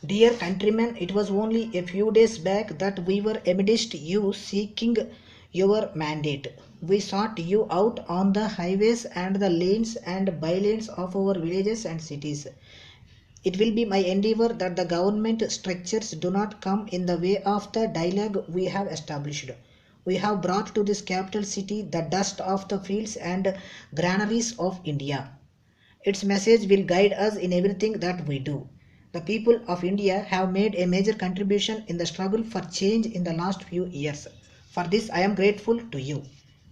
Dear countrymen, it was only a few days back that we were amidst you seeking your mandate. We sought you out on the highways and the lanes and bylanes of our villages and cities. It will be my endeavor that the government structures do not come in the way of the dialogue we have established. We have brought to this capital city the dust of the fields and granaries of India. Its message will guide us in everything that we do. The people of India have made a major contribution in the struggle for change in the last few years. For this, I am grateful to you.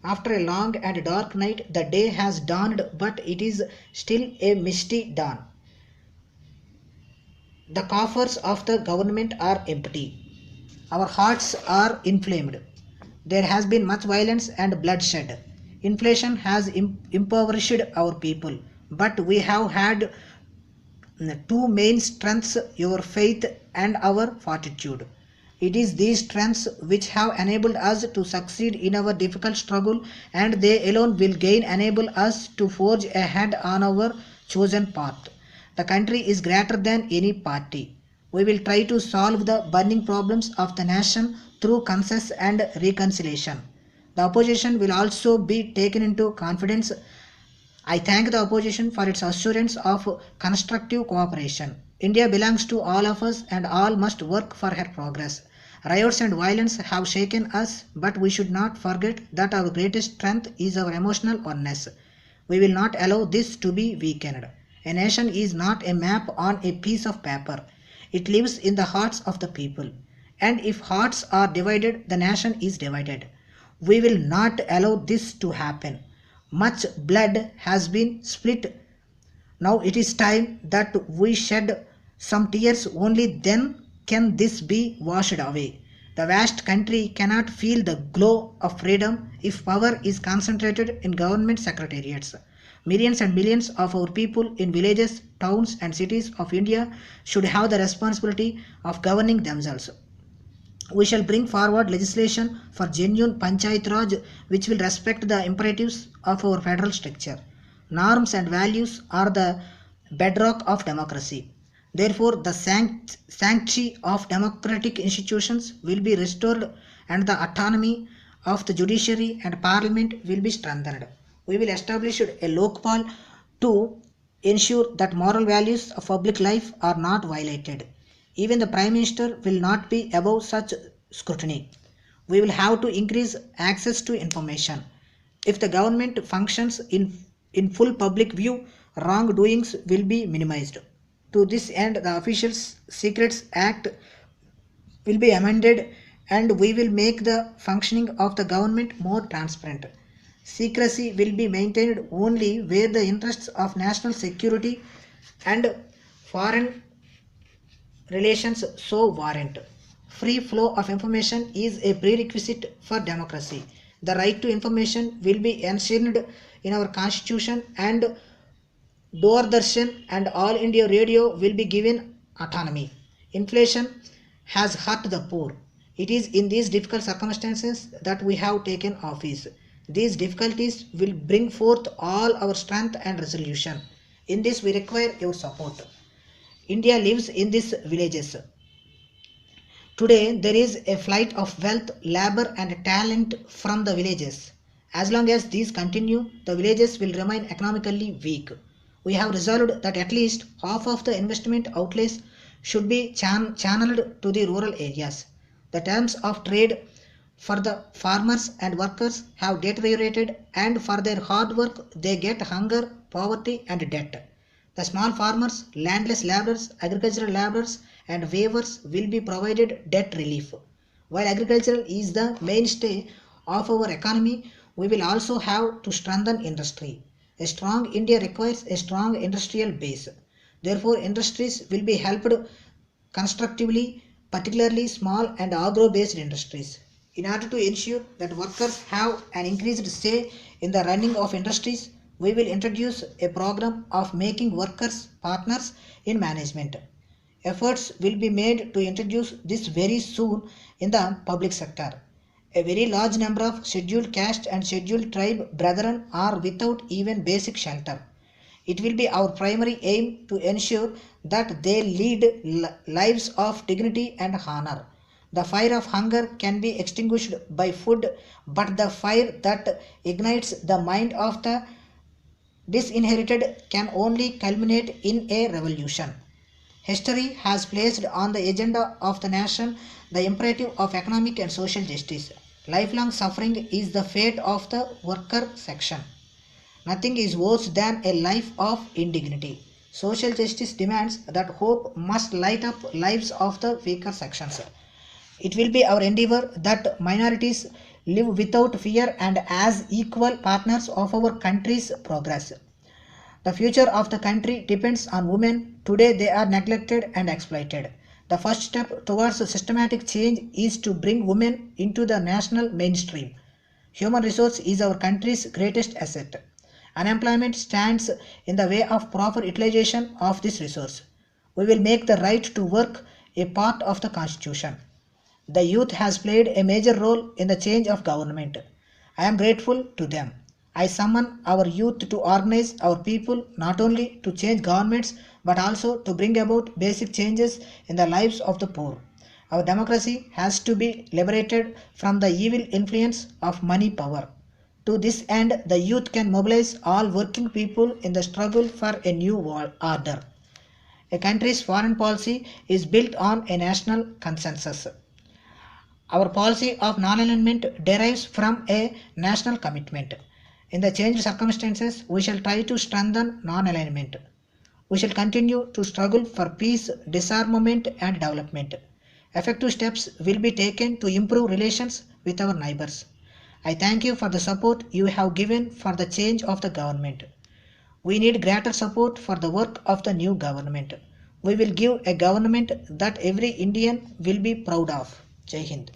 After a long and dark night, the day has dawned, but it is still a misty dawn. The coffers of the government are empty. Our hearts are inflamed. There has been much violence and bloodshed. Inflation has impoverished our people, but we have had two main strengths, your faith and our fortitude. It is these strengths which have enabled us to succeed in our difficult struggle, and they alone will gain enable us to forge ahead on our chosen path. The country is greater than any party. We will try to solve the burning problems of the nation through consensus and reconciliation. The opposition will also be taken into confidence. I thank the opposition for its assurance of constructive cooperation. India belongs to all of us and all must work for her progress. Riots and violence have shaken us, but we should not forget that our greatest strength is our emotional oneness. We will not allow this to be weakened. A nation is not a map on a piece of paper. It lives in the hearts of the people. And if hearts are divided, the nation is divided. We will not allow this to happen. Much blood has been split. Now it is time that we shed some tears, only then can this be washed away. The vast country cannot feel the glow of freedom if power is concentrated in government secretariats. Millions and millions of our people in villages, towns, and cities of India should have the responsibility of governing themselves. We shall bring forward legislation for genuine Panchayat Raj which will respect the imperatives of our federal structure. Norms and values are the bedrock of democracy. Therefore, the sanctity of democratic institutions will be restored and the autonomy of the judiciary and parliament will be strengthened. We will establish a Lokpal to ensure that moral values of public life are not violated. Even the Prime Minister will not be above such scrutiny. We will have to increase access to information. If the government functions in full public view, wrongdoings will be minimized. To this end, the Officials Secrets Act will be amended and we will make the functioning of the government more transparent. Secrecy will be maintained only where the interests of national security and foreign relations so warrant. Free flow of information is a prerequisite for democracy. The right to information will be enshrined in our constitution and Doordarshan and All India Radio will be given autonomy. Inflation has hurt the poor. It is in these difficult circumstances that we have taken office. These difficulties will bring forth all our strength and resolution. In this we require your support. India lives in these villages. Today there is a flight of wealth, labor and talent from the villages. As long as these continue, the villages will remain economically weak. We have resolved that at least half of the investment outlays should be channeled to the rural areas. The terms of trade for the farmers and workers have deteriorated and for their hard work they get hunger, poverty and debt. The small farmers, landless laborers, agricultural laborers and weavers will be provided debt relief. While agriculture is the mainstay of our economy, we will also have to strengthen industry. A strong India requires a strong industrial base. Therefore, industries will be helped constructively, particularly small and agro-based industries. In order to ensure that workers have an increased say in the running of industries, we will introduce a program of making workers partners in management. Efforts will be made to introduce this very soon in the public sector. A very large number of scheduled caste and scheduled tribe brethren are without even basic shelter. It will be our primary aim to ensure that they lead lives of dignity and honor. The fire of hunger can be extinguished by food, but the fire that ignites the mind of the disinherited can only culminate in a revolution. History has placed on the agenda of the nation the imperative of economic and social justice. Lifelong suffering is the fate of the worker section. Nothing is worse than a life of indignity. Social justice demands that hope must light up lives of the weaker sections. It will be our endeavor that minorities live without fear and as equal partners of our country's progress. The future of the country depends on women. Today they are neglected and exploited. The first step towards systematic change is to bring women into the national mainstream. Human resource is our country's greatest asset. Unemployment stands in the way of proper utilization of this resource. We will make the right to work a part of the Constitution. The youth has played a major role in the change of government. I am grateful to them. I summon our youth to organize our people not only to change governments but also to bring about basic changes in the lives of the poor. Our democracy has to be liberated from the evil influence of money power. To this end, the youth can mobilize all working people in the struggle for a new world order. A country's foreign policy is built on a national consensus. Our policy of non-alignment derives from a national commitment. In the changed circumstances, we shall try to strengthen non-alignment. We shall continue to struggle for peace, disarmament and development. Effective steps will be taken to improve relations with our neighbors. I thank you for the support you have given for the change of the government. We need greater support for the work of the new government. We will give a government that every Indian will be proud of. Jai Hind.